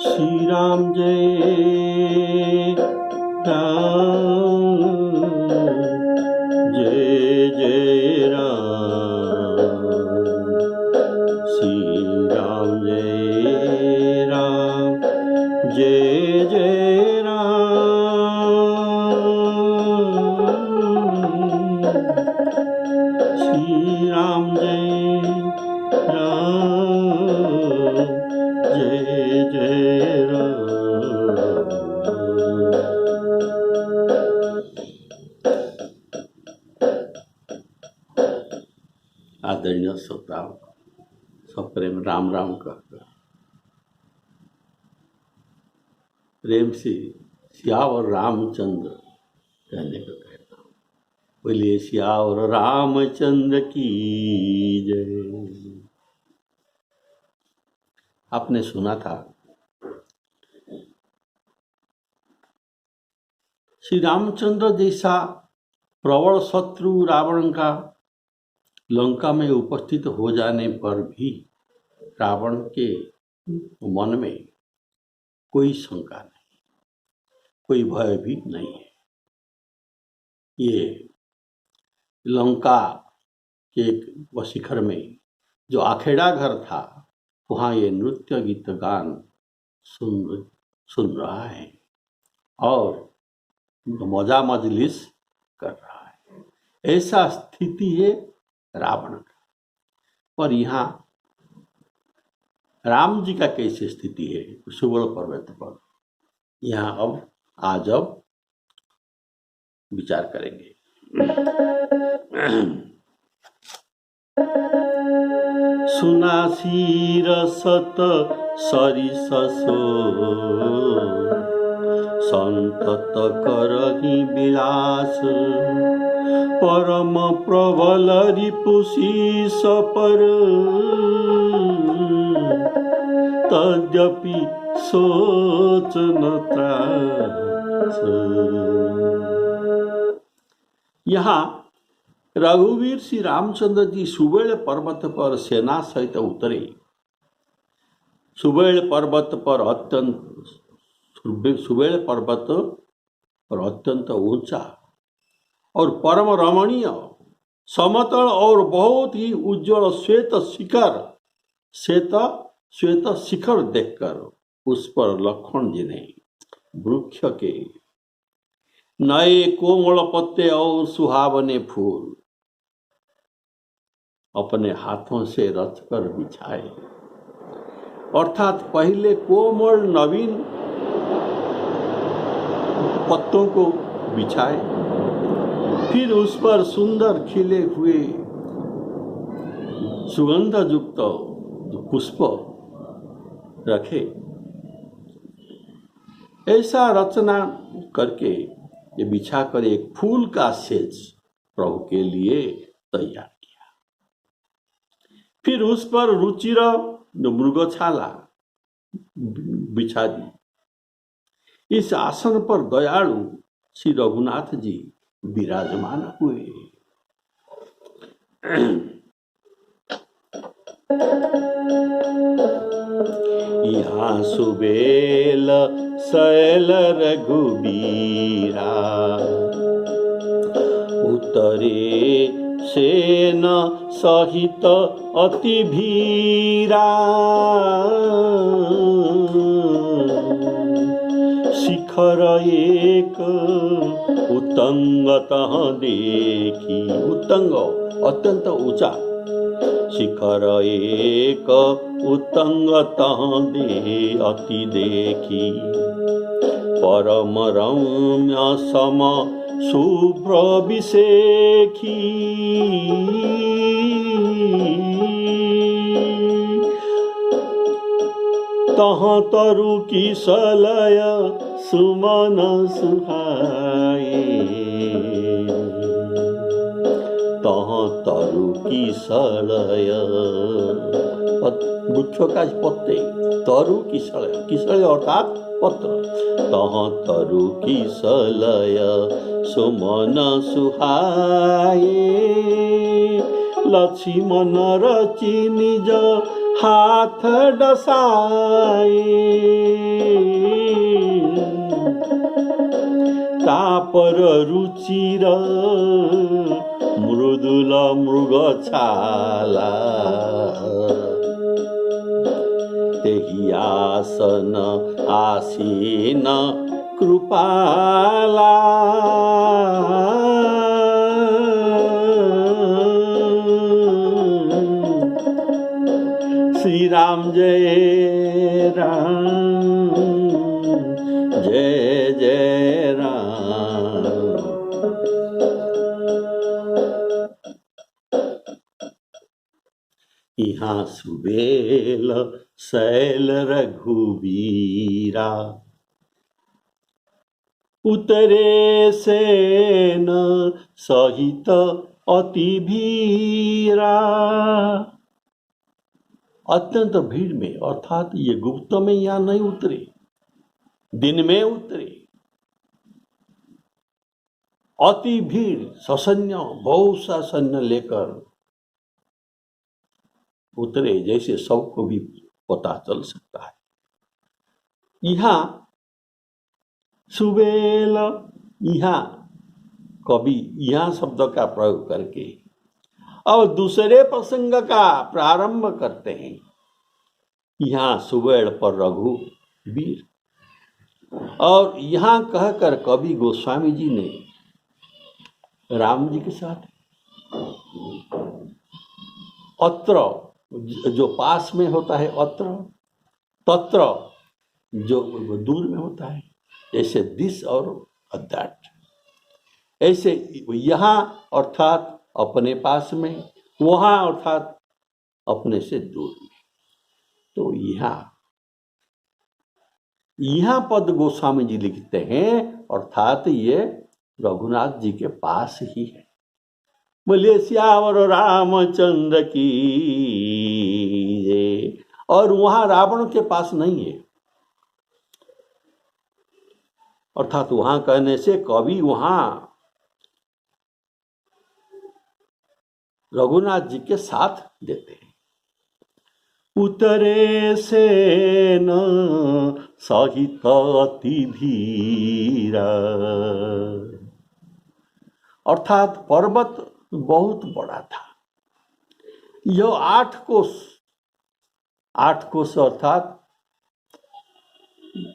श्री राम जय राम, जय जय राम। श्री राम जय राम, जय जय राम। श्री राम जय राम, जय जय राम। आदरणीय श्रोताओं, सप्रेम राम राम कहकर प्रेम से सियावर रामचंद्र कहने को कहता हूँ। बोलिए सियावर रामचंद्र की जय। आपने सुना था श्री रामचंद्र जैसा प्रबल शत्रु रावण का लंका में उपस्थित हो जाने पर भी रावण के मन में कोई शंका नहीं, कोई भय भी नहीं है। ये लंका के एक शिखर में जो आखेड़ा घर था, वहाँ ये नृत्य गीत गान सुन रहा है और मजा मजलिस कर रहा है। ऐसा स्थिति है रावण का। पर यहाँ राम जी का कैसी स्थिति है सुबल पर्वत पर, यहाँ आज विचार करेंगे। सुनासी रसत सरिस संतत करहि विलास, परम प्रबल रिपुशीष पर तद्यपि सोच न त्रास। यहाँ रघुवीर श्री रामचंद्र जी सुबेल पर्वत पर सेना सहित उतरे। सुबेल पर्वत पर अत्यंत ऊंचा और परम रमणीय समतल और बहुत ही उज्जवल श्वेत शिखर देखकर उस पर लक्ष्मण जी ने वृक्ष के नए कोमल पत्ते और सुहावने फूल अपने हाथों से रचकर बिछाए। अर्थात पहले कोमल नवीन पत्तों को बिछाए, फिर उस पर सुंदर खिले हुए सुगंध युक्त पुष्प रखे। ऐसा रचना करके ये बिछाकर एक फूल का सेज प्रभु के लिए तैयार किया। फिर उस पर रुचिर मृगछाला बिछा दी। इस आसन पर दयालु श्री रघुनाथ जी विराजमान हुए। यहाँ सुबेल शैल रघुबीरा, उतरे सेन सहित अति भीरा। शिखर एक उत्तंगतः देखी, उत्तंग अत्यंत ऊंचा, शिखर एक उत्तंगतः अति देखी। परम रम्य सम शुभ्र विषेखी, तह तरु की सलय सुमन सुहाए। तह तरु की सलय, वृक्षों का पत्ते, तरु की सलय अर्थात पत्र। तह तरु की सलय सुमन सुहाए। लक्ष्मण रचि निज हाथ डसाए। चापर रुचिर मृदुल मृगछाला तेहि आसन आसीन कृपाला श्री राम जय राम जय जय राम। यहाँ सुबेल शैल रघुबीरा उतरे सेन सहित अति भीरा। अत्यंत भीड़ में, अर्थात ये गुप्त में यहाँ नहीं उतरे, दिन में उतरे। अति भीड़, ससैन्य, बहुत सा सैन्य लेकर उतरे, जैसे सबको भी पता चल सकता है। यहाँ सुबेल, यहाँ कवि यहाँ शब्द का प्रयोग करके और दूसरे प्रसंग का प्रारंभ करते हैं। यहाँ सुबेल पर रघुवीर, और यहाँ कहकर कवि गोस्वामी जी ने राम जी के साथ अत्र जो पास में होता है, अत्र तत्र जो दूर में होता है, जैसे दिस और दैट, ऐसे यहाँ अर्थात अपने पास में, वहाँ अर्थात अपने से दूर में। तो यहाँ पद गोस्वामी जी लिखते हैं, अर्थात ये रघुनाथ जी के पास ही है। बोलिए श्यावर रामचंद्र की जय। और वहाँ रावण के पास नहीं है, अर्थात वहाँ कहने से कवि वहाँ रघुनाथ जी के साथ देते हैं। उतरे सेन सहित अति भीरा, अर्थात पर्वत बहुत बड़ा था। यह 8 कोस अर्थात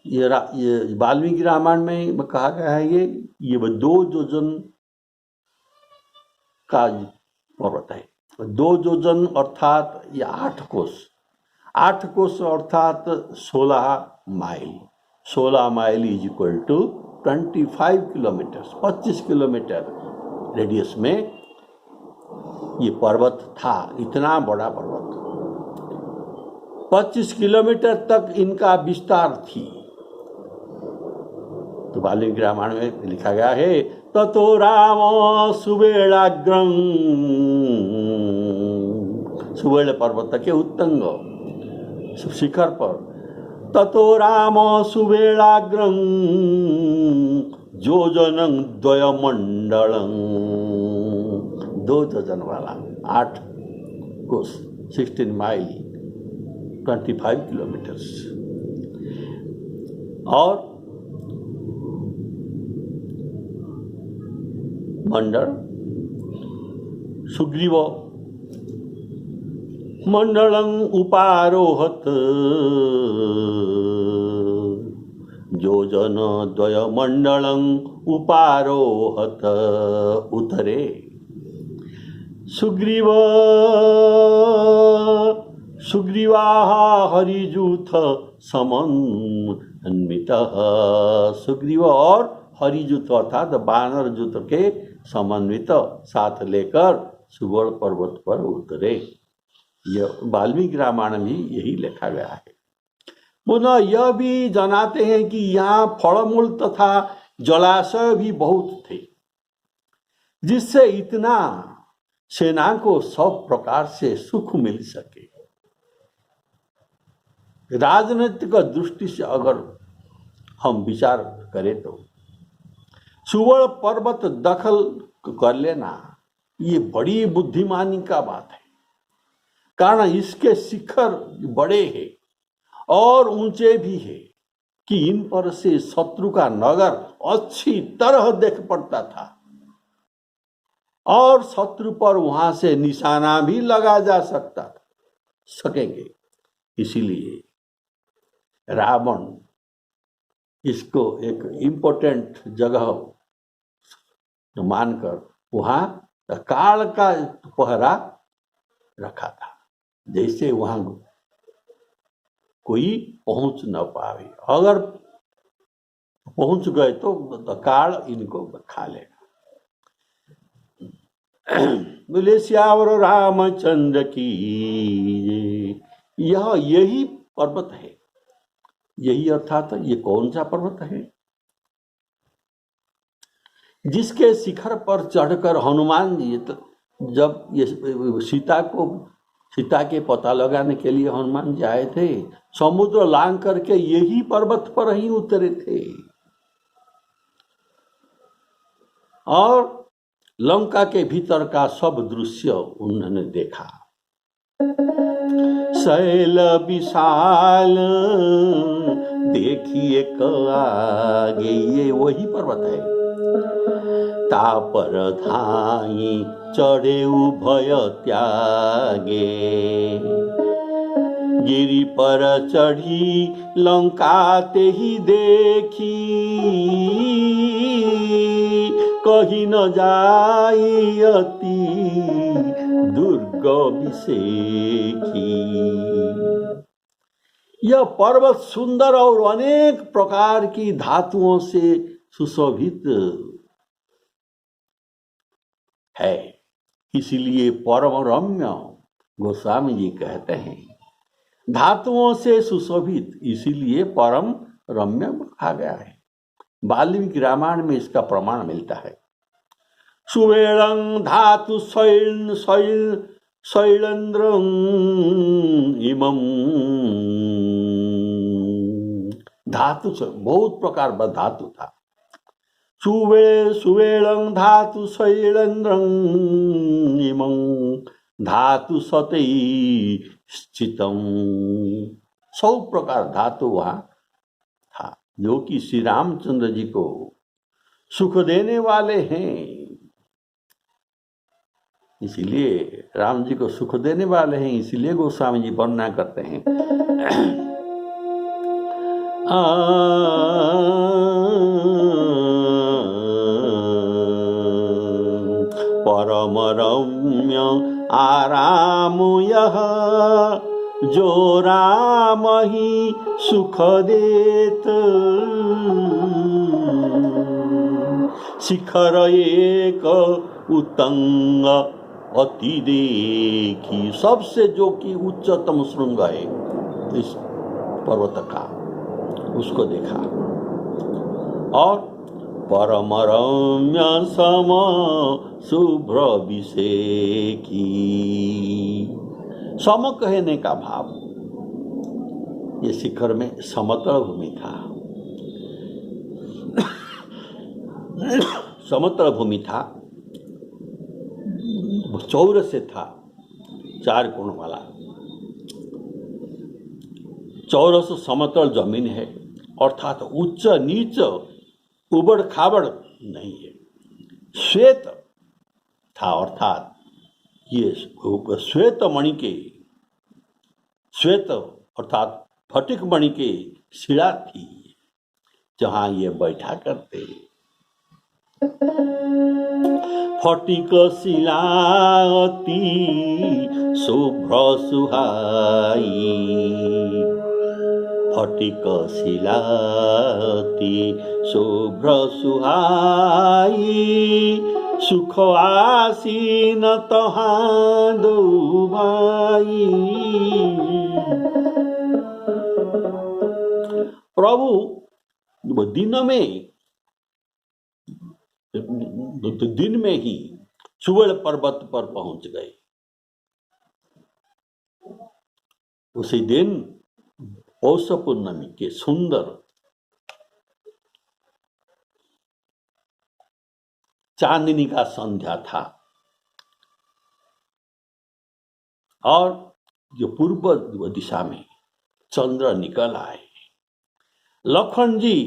ये वाल्मीकि रामायण में कहा गया है, ये 2 योजन का पर्वत है। 2 योजन अर्थात ये 8 कोस, 8 कोस अर्थात 16 mile. 16 mile is equal to 25 kilometre, 25 kilometre radius में ये पर्वत था। इतना बड़ा पर्वत, 25 किलोमीटर तक इनका विस्तार थी। तो वाल्मीकि रामायण में लिखा गया है, ततो राम सुबेलाग्रम, सुबेल पर्वत के उत्तंग शिखर पर, ततो राम सुबेलाग्रम योजनं द्वयमंडलं, 2 योजन वाला 8 कोस, 16 माइल, 25 किलोमीटर्स। और मंडल सुग्रीव मंडलं उपारोहत, योजन द्वय मंडलं उपारोहत। उतरे सुग्रीवा हरिजूथ समन्वितः, सुग्रीव और हरिजूथ अर्थात बानर जूथ के समन्वित साथ लेकर सुबेल पर्वत पर उतरे। यह वाल्मीकि रामायण में यही लिखा गया है। पुनः यह भी जनाते हैं कि यहाँ फलमूल तथा जलाशय भी बहुत थे, जिससे इतना सेना को सब प्रकार से सुख मिल सके। राजनीतिक दृष्टि से अगर हम विचार करें तो सुबेल पर्वत दखल कर लेना ये बड़ी बुद्धिमानी का बात है, कारण इसके शिखर बड़े हैं और ऊंचे भी है। कि इन पर से शत्रु का नगर अच्छी तरह देख पड़ता था और शत्रु पर वहां से निशाना भी लगा जा सकेंगे। इसीलिए रावण इसको एक इम्पोर्टेंट जगह मानकर वहां काल का पहरा रखा था, जैसे वहां कोई पहुंच न पावे। अगर पहुंच गए तो काल इनको खा लेगा। बोले श्यावर रामचंद्र की। यही पर्वत है, यही अर्थात ये कौन सा पर्वत है जिसके शिखर पर चढ़कर हनुमान जी जब ये सीता के पता लगाने के लिए हनुमान जी आए थे, समुद्र लांग करके यही पर्वत पर ही उतरे थे और लंका के भीतर का सब दृश्य उन्होंने देखा। शैल विशाल देखिए आगे, ये वही पर्वत है। तापर धाई चढ़े उभय त्यागे, गिरी पर चढ़ी लंका ते ही देखी, कही न जाई अति दुर्ग विषेखी। यह पर्वत सुंदर और अनेक प्रकार की धातुओं से सुशोभित है, इसलिए परम रम्य। गोस्वामी जी कहते हैं धातुओं से सुशोभित, इसीलिए परम रम्य कहा गया है। वाल्मीकि रामायण में इसका प्रमाण मिलता है। सुवेणं धातु शैलेन्द्रं इमं, धातु से बहुत प्रकार का धातु था। सुवेणं धातु शैलेन्द्रं इमं, धातु सतै स्थितम। 100 प्रकार धातु वहां था जो कि श्री रामचंद्र जी को सुख देने वाले हैं। इसीलिए राम जी को सुख देने वाले हैं, इसीलिए गोस्वामी जी वर्णना करते हैं। परम रम्य आराम यह, जो राम ही सुख देत, शिखर एक उत्तंग अति देखी। सबसे जो कि उच्चतम श्रृंग है इस पर्वत का, उसको देखा। और परम रम्य सम शुभ्र विषेखी, सम कहने का भाव, ये शिखर में समतल भूमि था। समतल भूमि था, चौरस से था, 4 कोण वाला चौरस समतल जमीन है, अर्थात उच्च नीच उबड़ खाबड़ नहीं है। श्वेत था, अर्थात ये श्वेत मणि के, श्वेत अर्थात फटिक मणि के शिला थी जहां ये बैठा करते। फटिक शिला अति शुभ्र सुहाई, फटिक शिला अति शुभ्र सुहाई, सुख आसीन तहां दो भाई। प्रभु दिन में ही सुवर्ण पर्वत पर पहुंच गए। उसी दिन पौष पूर्णमी के सुंदर चांदनी का संध्या था और जो पूर्व दिशा में चंद्र निकल आए। लखन जी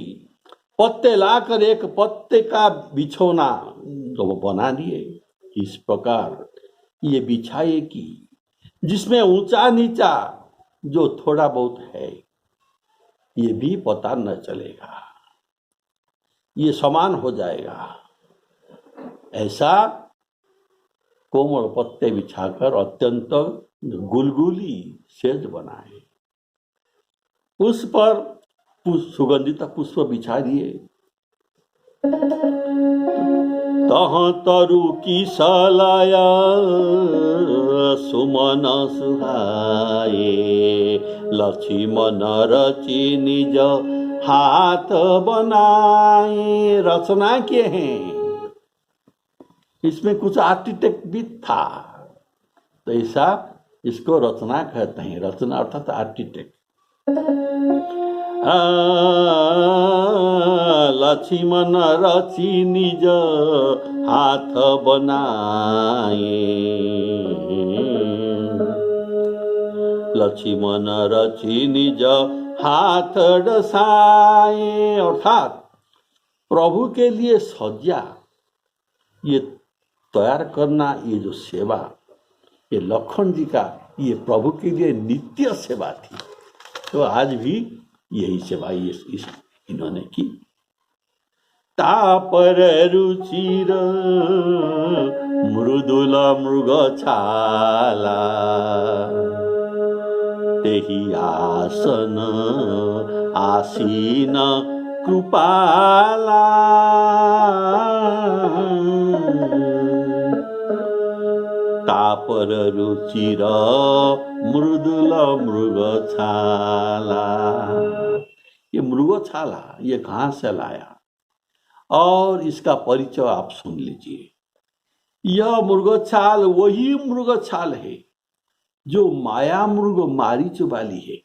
पत्ते लाकर एक पत्ते का बिछौना तो बना दिए। इस प्रकार ये बिछाए कि जिसमें ऊंचा नीचा जो थोड़ा बहुत है ये भी पता न चलेगा, ये समान हो जाएगा। ऐसा कोमल पत्ते बिछाकर अत्यंत गुलगुली सेज बनाए। उस पर सुगंधित पुष्प बिछा दिए। तहाँ तरु की सलाया सुमन सुहाए, लक्ष्मण रचि निज हाथ बनाए। रचना किए हैं, इसमें कुछ आर्किटेक्ट भी था, तो ऐसा इसको रचना कहते हैं। रचना अर्थात आर्किटेक्ट। लक्ष्मण रचि निज हाथ बनाए, लक्ष्मण रचि निज हाथ डसाए। अर्थात प्रभु के लिए सज्जा ये तैयार करना, ये जो सेवा, ये लखन जी का ये प्रभु के लिए नित्य सेवा थी। तो आज भी यही सेवा इन्होंने की। तापर रुचिर मृदुल मृग छाला, तेहि आसन आसीन कृपाला। तापर रुचिर मृदुल मृग छाला। ये मृग छाला ये कहाँ से लाया, और इसका परिचय आप सुन लीजिए। यह मृग छाल वही मृग छाल है जो माया मृग मारीच वाली है।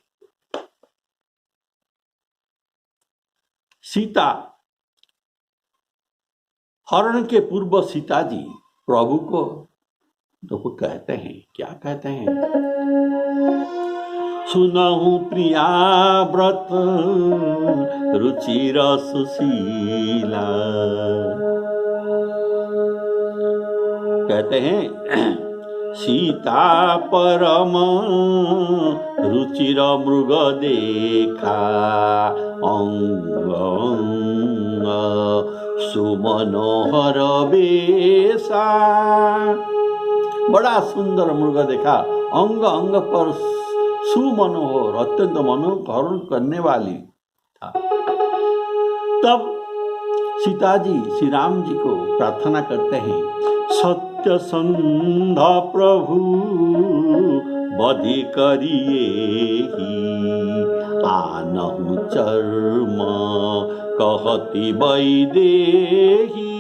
सीता हरण के पूर्व सीता जी प्रभु को तो कहते हैं, क्या कहते हैं? सुनहु प्रिया व्रत रुचिर सुशीला। कहते हैं सीता परम रुचिर मृग देखा, अंग सुमनोहर बेसा। बड़ा सुंदर मृग देखा, अंग अंग पर सुमनोहर अत्यंत मनोहर करने वाली था। तब सीता जी श्री राम जी को प्रार्थना करते हैं, सत्य संधा प्रभु बधि करिए आनहु चर्म कहती वैदेही।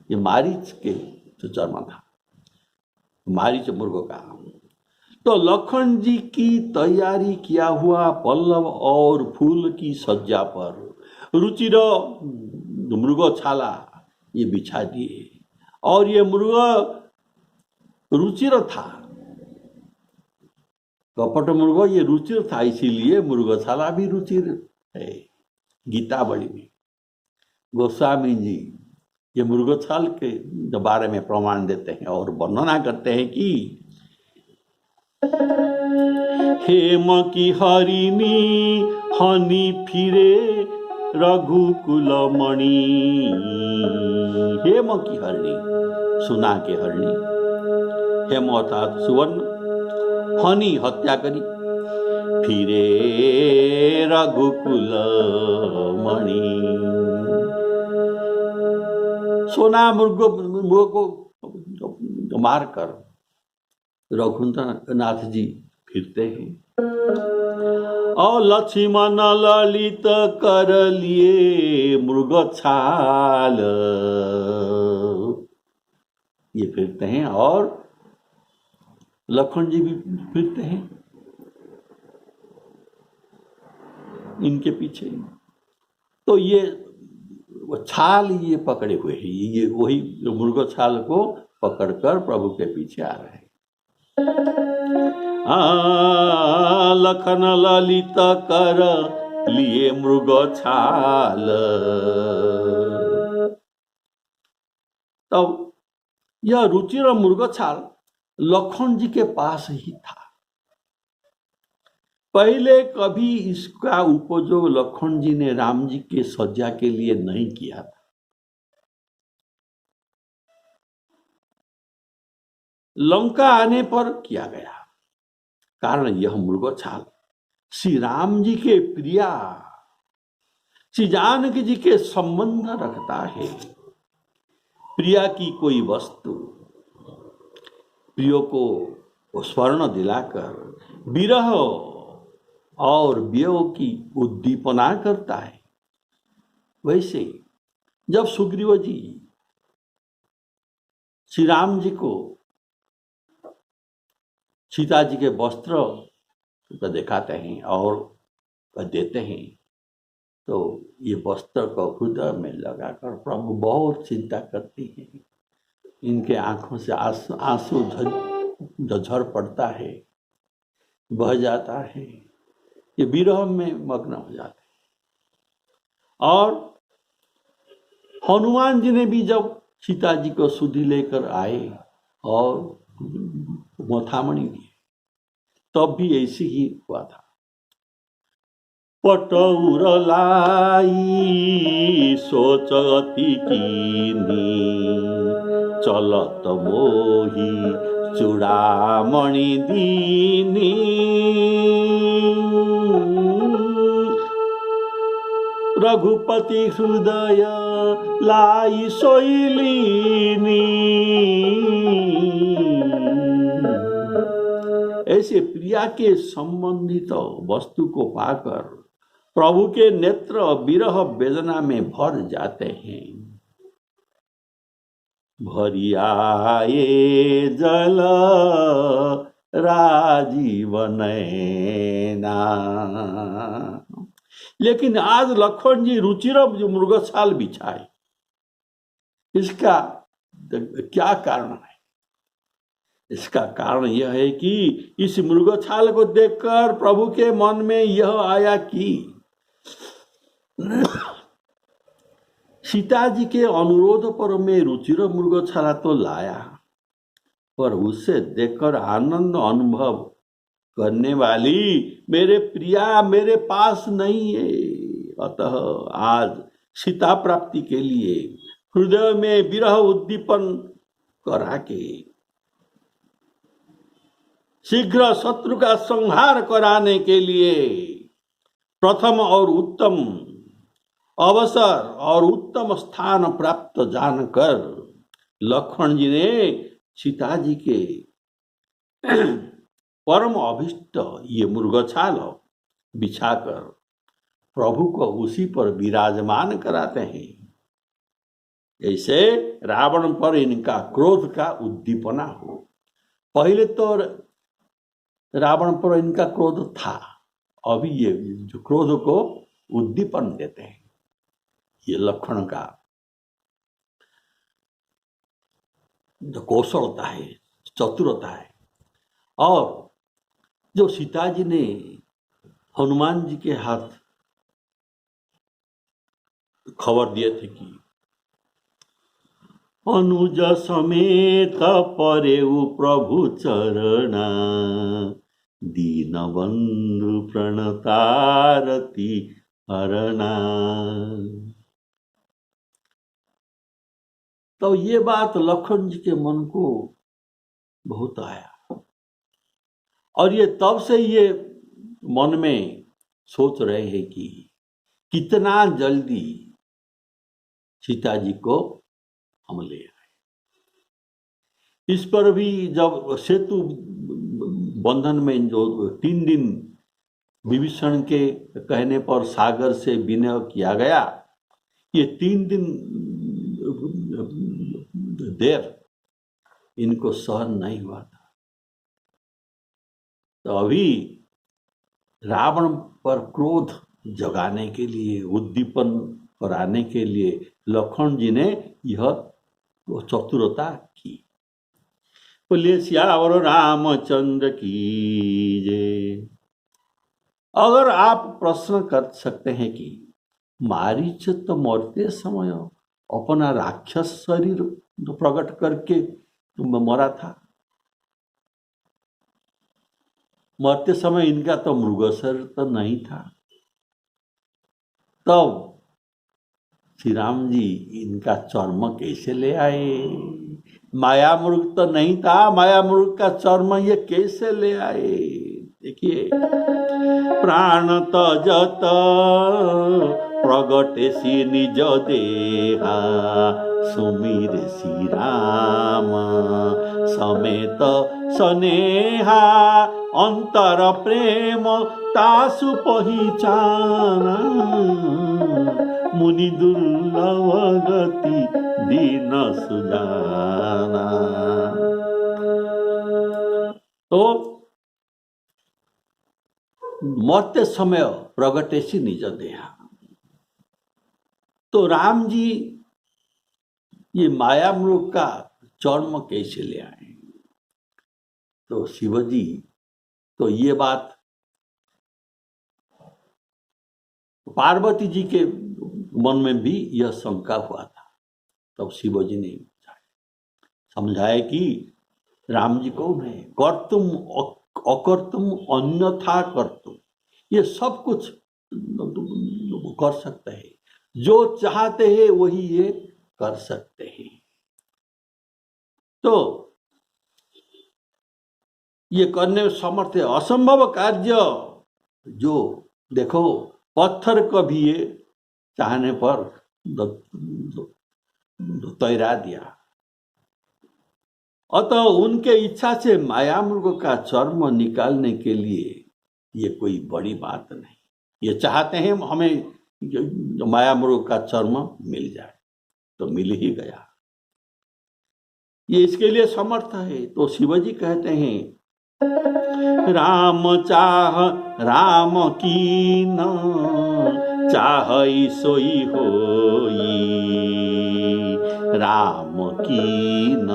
ये मारीच के जो चर्म था, मारीच मृग का। तो लखन जी की तैयारी किया हुआ पल्लव और फूल की सज्जा पर रुचिर मृग छाला ये बिछा दिए, और ये मृग रुचिर था, कपट मृग ये रुचिर था, इसीलिए मृग छाला भी रुचिर है। गीतावली में गोस्वामी जी ये मृगछाल के बारे में प्रमाण देते हैं और वर्णना करते हैं कि हेम की हरिणी हनी फिरे रघुकुल मणि। हेम की हरिणी, सुना के हरिणी, हेम अर्थात सुवर्ण, हनी हत्या करी, फिरे रघुकुल मणि। सोना मृग को मारकर रघुनाथ जी फिरते हैं, और लक्ष्मण ललित कर लिए मृग छाल ये फिरते हैं, और लखन जी भी फिरते हैं इनके पीछे। तो ये छाल ये पकड़े हुए हैं, ये वही मृग छाल को पकड़कर प्रभु के पीछे आ रहे हैं। लखन ललित कर लिए मृग छाल। तब यह रुचिर मृग छाल लखन जी के पास ही था। पहले कभी इसका उपयोग लखन जी ने राम जी के सज्जा के लिए नहीं किया था। लंका आने पर किया गया, कारण यह मृग छाल श्री राम जी के प्रिया श्री जानकी जी के संबंध रखता है। प्रिया की कोई वस्तु प्रियो को स्मरण दिलाकर विरह और वियोग की उद्दीपना करता है। वैसे जब सुग्रीव जी श्री राम जी को सीता जी के वस्त्र दिखाते हैं और देते हैं, तो ये वस्त्र को हृदय में लगाकर प्रभु बहुत चिंता करती हैं। इनके आंखों से आंसू झरझर पड़ता है, बह जाता है, ये विरह में मग्न हो जाते हैं। और हनुमान जी ने भी जब सीता जी को सुधि लेकर आए और मथामणि दिए, तब भी ऐसे ही हुआ था। पटौर लाई सोचती कीनी चलत मोही चूड़ामणि दीनी। रघुपति हृदय लाई सोइलीनी। ऐसे प्रिया के संबंधित वस्तु को पाकर प्रभु के नेत्र विरह वेदना में भर जाते हैं। भरियाए जल राजीव नैना। लेकिन आज लखन जी रुचिर जो मृगछाल बिछाए, इसका क्या कारण है? इसका कारण यह है कि इस मृगछाल को देखकर प्रभु के मन में यह आया कि सीता जी के अनुरोध पर मैं रुचिर मृगछाला तो लाया, पर उसे देखकर आनंद अनुभव करने वाली मेरे प्रिया मेरे पास नहीं है। अतः आज सीता प्राप्ति के लिए हृदय में विरह उद्दीपन करा के शीघ्र शत्रु का संहार कराने के लिए प्रथम और उत्तम अवसर और उत्तम स्थान प्राप्त जानकर लक्ष्मण जी ने सीता जी के परम अभिष्ट ये मृगछाल बिछाकर प्रभु को उसी पर विराजमान कराते हैं। ऐसे रावण पर इनका क्रोध का उद्दीपना हो। पहले तो रावण पर इनका क्रोध था, अभी ये जो क्रोध को उद्दीपन देते हैं, ये लक्षण का जो कौशलता है, चतुरता है। और जो सीता जी ने हनुमान जी के हाथ खबर दिए थे कि अनुज समेत परेउ प्रभु चरणा दीन बंधु प्रणतारती हरणा। तो ये बात लखन जी के मन को बहुत आया और ये तब से ये मन में सोच रहे हैं कि कितना जल्दी सीता जी को हम ले आए। इस पर भी जब सेतु बंधन में जो 3 दिन विभीषण के कहने पर सागर से विनय किया गया, ये 3 दिन देर इनको सहन नहीं हुआ था। तो अभी रावण पर क्रोध जगाने के लिए, उद्दीपन कराने के लिए लक्ष्मण जी ने यह चतुरता की। बोलिए सियावर रामचंद्र की जय। अगर आप प्रश्न कर सकते हैं कि मारीच तो मरते समय अपना राक्षस शरीर प्रकट करके मरा था। मरते समय इनका तो मृग शरीर तो नहीं था। तब श्री राम जी इनका चर्म कैसे ले आए? माया मृग तो नहीं था, माया मृग का चर्म ये कैसे ले आए? देखिए, प्राण तजत प्रगटे सी निज देहा, सुमिर श्री राम समेत स्नेहा, अंतर प्रेम तासु पहिचाना, मुनि दुर्लभ गति दीन सुजाना। तो मरते समय प्रगटेसी निज देहा। तो राम जी ये माया मृग का चर्म कैसे ले आए? तो शिवजी तो ये बात पार्वती जी के मन में भी यह शंका हुआ था। तब शिवजी ने समझाया कि राम जी कौन है? कर्तुम अकर्तुम अन्यथा कर्तुम, ये सब कुछ कर सकते हैं, जो चाहते हैं वही ये कर सकते हैं। तो ये करने में समर्थ है। असंभव कार्य जो देखो, पत्थर को भी ये चाहने पर तैरा दिया। अतः उनके इच्छा से माया मृग का चर्म निकालने के लिए ये कोई बड़ी बात नहीं। ये चाहते हैं हमें माया मृग का चर्म मिल जाए, तो मिल ही गया। ये इसके लिए समर्थ है। तो शिवजी कहते हैं, राम चाह राम कीन, चाहई सोई होई, राम कीन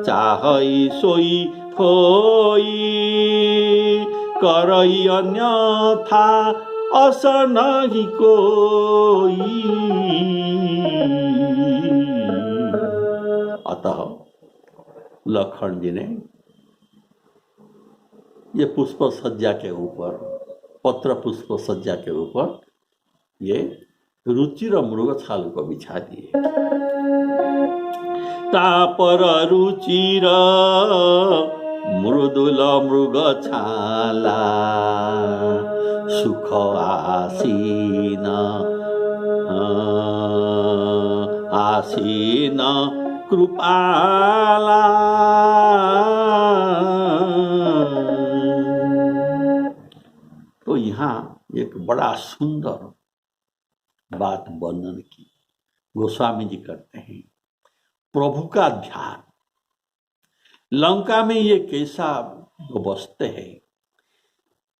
चाहई सोई होई, करई अन्यथा अस नहीं कोई। अतः लखन जी ने ये पुष्प सज्जा के ऊपर, पत्र पुष्प सज्जा के ऊपर ये रुचिर मृग छाल को बिछा दिए। तापर रुचिर मृदुल मृग छाला, सुख आसीन आसीन कृपाला। तो यहाँ एक बड़ा सुंदर बात वर्णन की गोस्वामी जी करते हैं। प्रभु का ध्यान, लंका में ये कैसा बसते हैं,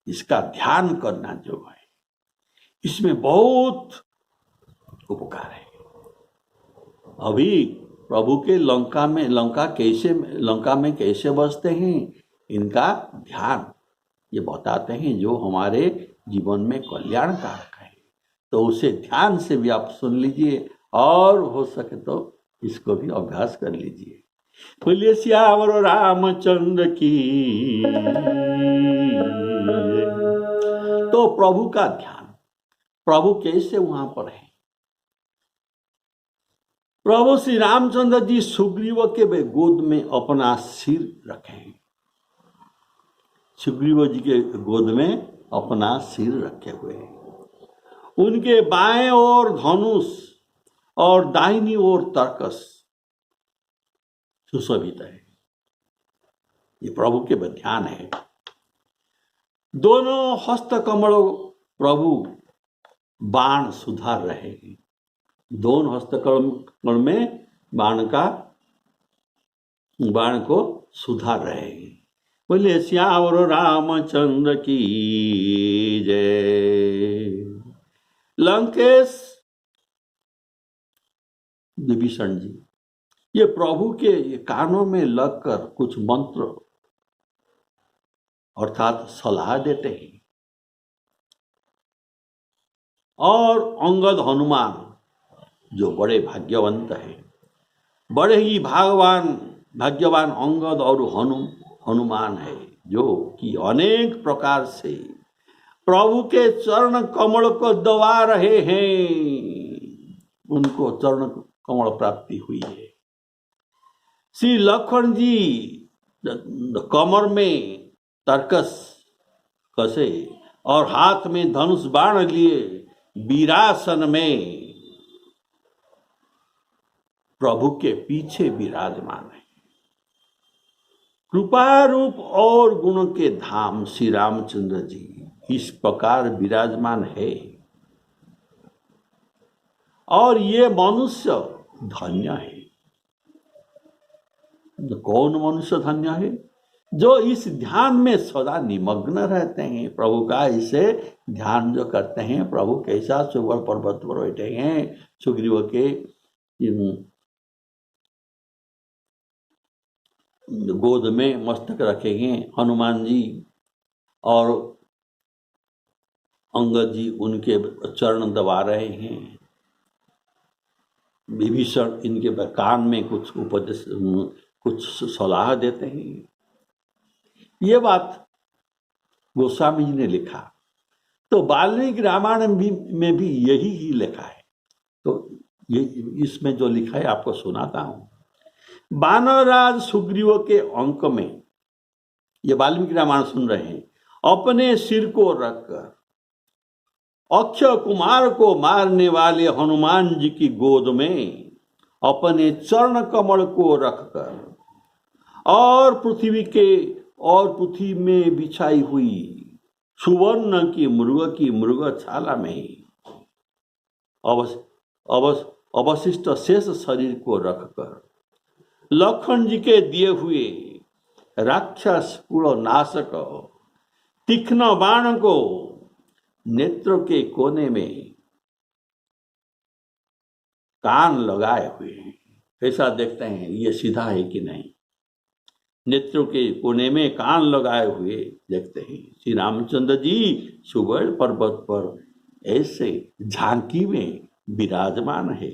इसका ध्यान करना जो है, इसमें बहुत उपकार है। अभी प्रभु के लंका में कैसे बसते हैं, इनका ध्यान ये बताते हैं, जो हमारे जीवन में कल्याणकारक है। तो उसे ध्यान से भी आप सुन लीजिए, और हो सके तो इसको भी अभ्यास कर लीजिए। बोलिए श्यावर रामचंद्र की। तो प्रभु का ध्यान, प्रभु कैसे वहां पर है? प्रभु श्री रामचंद्र जी सुग्रीव के गोद में अपना सिर रखे। सुग्रीव जी के गोद में अपना सिर रखे हुए हैं। उनके बाएं ओर धनुष और दाहिनी ओर तर्कस सुशोभित है। ये प्रभु के ध्यान है। दोनों हस्त कमलों प्रभु बाण सुधार रहे हैं। दोनों हस्त कमल में बाण को सुधार रहे हैं। बोले श्यावर रामचंद्र की जय। लंकेश विभीषण जी ये प्रभु के कानों में लगकर कुछ मंत्र अर्थात सलाह देते हैं। और अंगद हनुमान जो बड़े भाग्यवंत हैं, बड़े ही भाग्यवान अंगद और हनुमान है, जो कि अनेक प्रकार से प्रभु के चरण कमल को दबा रहे हैं। उनको चरण कमल प्राप्ति हुई है। श्री लक्ष्मण जी कमर में तरकस कसे और हाथ में धनुष बाण लिए वीरासन में प्रभु के पीछे विराजमान है। कृपा रूप और गुण के धाम श्री रामचंद्र जी इस प्रकार विराजमान है। और ये मनुष्य धन्य है। कौन मनुष्य धन्य है? जो इस ध्यान में सदा निमग्न रहते हैं, प्रभु का इसे ध्यान जो करते हैं। प्रभु कैसा सुवर पर्वत पर बैठे हैं, सुग्रीव के गोद में मस्तक रखे हैं हनुमान जी, और अंगद जी उनके चरण दबा रहे हैं। विभीषण इनके कान में कुछ उपदेश, कुछ सलाह देते हैं। ये बात गोस्वामी जी ने लिखा, तो वाल्मीकि रामायण में भी यही ही लिखा है। तो ये इसमें जो लिखा है आपको सुनाता हूं। वानरराज सुग्रीव के अंक में, ये वाल्मीकि रामायण सुन रहे हैं, अपने सिर को रखकर अक्षय कुमार को मारने वाले हनुमान जी की गोद में अपने चरण कमल को रखकर और पृथ्वी में बिछाई हुई सुवर्ण की मृगशाला में अवशिष्ट शेष शरीर को रखकर लक्ष्मण जी के दिए हुए राक्षस कुल नाशक तीक्ष्ण बाण को नेत्रों के कोने में कान लगाए हुए हैं। कैसा देखते हैं ये सीधा है कि नहीं? नेत्रों के कोने में कान लगाए हुए देखते हैं। श्री रामचंद्र जी सुवर्ण पर्वत पर ऐसे झांकी में विराजमान है।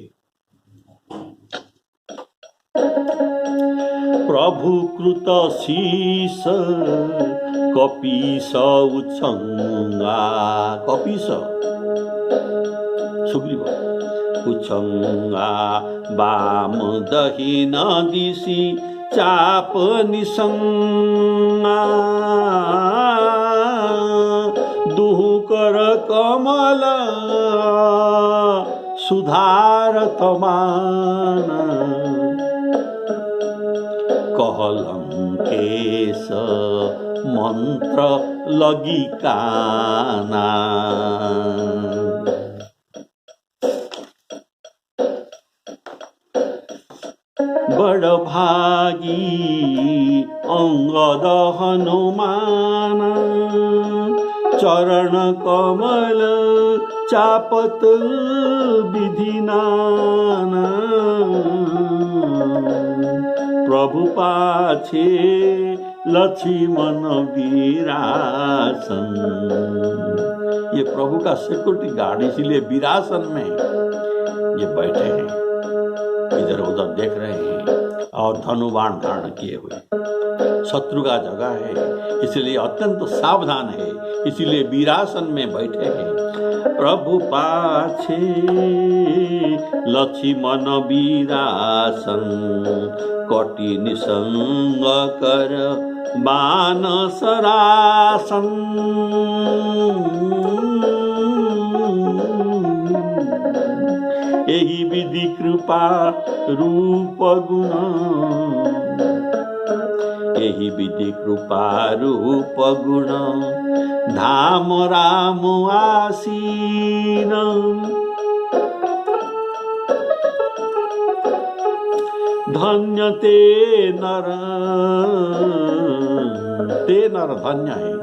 प्रभु कृत शीस कपीस उच्छंगा, कपीस सुग्रीव उच्छंगा वाम दहिन दिशि चाप निसंगा, दुहुकर कमल सुधारतमान, कहलंकेश मंत्र लगी काना। बड़ भागी अंगद हनुमान, चरण कमल चापत विधिनाना, प्रभु पाछे लक्ष्मण वीरासन। ये प्रभु का सिक्योरिटी गार्ड, इसीलिए वीरासन में ये बैठे हैं, इधर उधर देख रहे हैं और धनुबाण धारण किए हुए। शत्रु का जगह है, इसलिए अत्यंत सावधान है, इसीलिए वीरासन में बैठे हैं। प्रभु पाछे लक्ष्मण वीरासन, कटी निसंग कर बान सरासन। यही विधि कृपा रूप गुण, यही विधि कृपा रूप गुण धाम राम आसीन। धन्य ते नर धन्य है